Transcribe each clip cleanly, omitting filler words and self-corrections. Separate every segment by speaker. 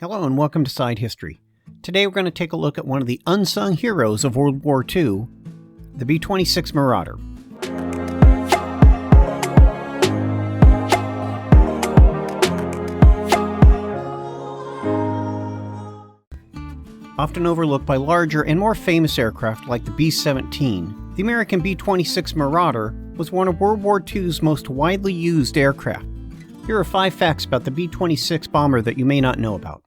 Speaker 1: Hello and welcome to Side History. Today we're going to take a look at one of the unsung heroes of World War II, the B-26 Marauder. Often overlooked by larger and more famous aircraft like the B-17, the American B-26 Marauder was one of World War II's most widely used aircraft. Here are 5 facts about the B-26 bomber that you may not know about.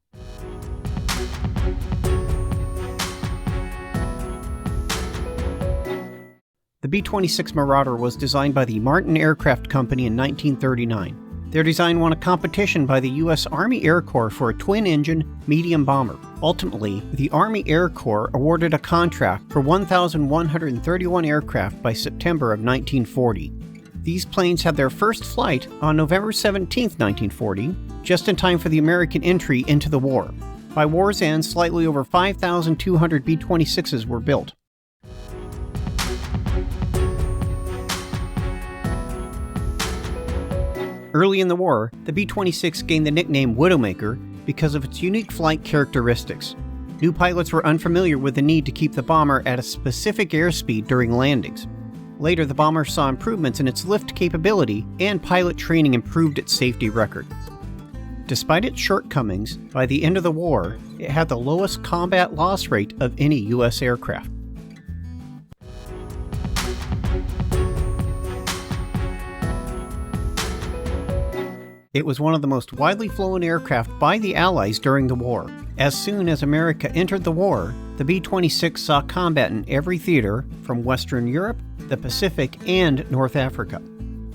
Speaker 1: The B-26 Marauder was designed by the Martin Aircraft Company in 1939. Their design won a competition by the U.S. Army Air Corps for a twin-engine medium bomber. Ultimately, the Army Air Corps awarded a contract for 1,131 aircraft by September of 1940. These planes had their first flight on November 17, 1940, just in time for the American entry into the war. By war's end, slightly over 5,200 B-26s were built. Early in the war, the B-26 gained the nickname Widowmaker because of its unique flight characteristics. New pilots were unfamiliar with the need to keep the bomber at a specific airspeed during landings. Later, the bomber saw improvements in its lift capability, and pilot training improved its safety record. Despite its shortcomings, by the end of the war, it had the lowest combat loss rate of any U.S. aircraft. It was one of the most widely flown aircraft by the Allies during the war. As soon as America entered the war, the B-26 saw combat in every theater from Western Europe, the Pacific, and North Africa.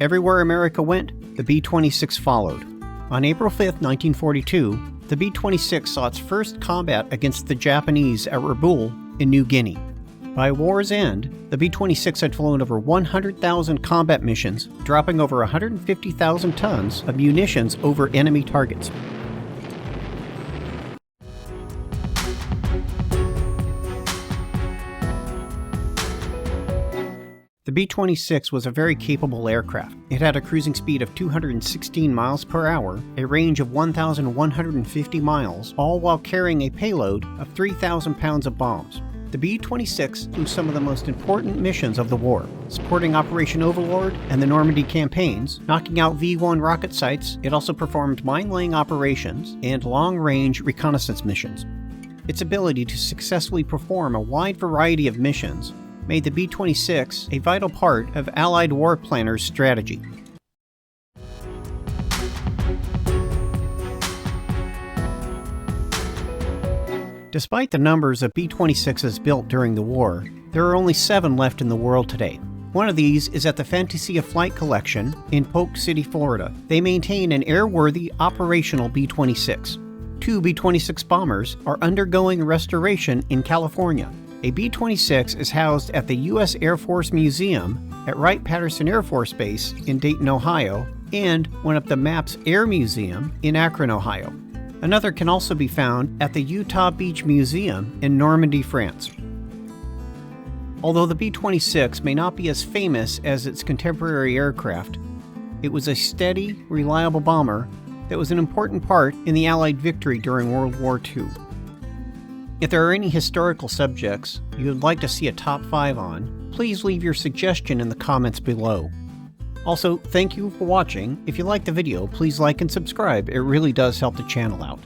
Speaker 1: Everywhere America went, the B-26 followed. On April 5, 1942, the B-26 saw its first combat against the Japanese at Rabaul in New Guinea. By war's end, the B-26 had flown over 100,000 combat missions, dropping over 150,000 tons of munitions over enemy targets. The B-26 was a very capable aircraft. It had a cruising speed of 216 miles per hour, a range of 1,150 miles, all while carrying a payload of 3,000 pounds of bombs. The B-26 flew some of the most important missions of the war, supporting Operation Overlord and the Normandy campaigns, knocking out V-1 rocket sites. It also performed mine-laying operations and long-range reconnaissance missions. Its ability to successfully perform a wide variety of missions made the B-26 a vital part of Allied war planners' strategy. Despite the numbers of B-26s built during the war, there are only 7 left in the world today. One of these is at the Fantasia Flight Collection in Polk City, Florida. They maintain an airworthy operational B-26. 2 B-26 bombers are undergoing restoration in California. A B-26 is housed at the U.S. Air Force Museum at Wright-Patterson Air Force Base in Dayton, Ohio, and one at the MAPS Air Museum in Akron, Ohio. Another can also be found at the Utah Beach Museum in Normandy, France. Although the B-26 may not be as famous as its contemporary aircraft, it was a steady, reliable bomber that was an important part in the Allied victory during World War II. If there are any historical subjects you would like to see a top 5 on, please leave your suggestion in the comments below. Also, thank you for watching. If you liked the video, please like and subscribe. It really does help the channel out.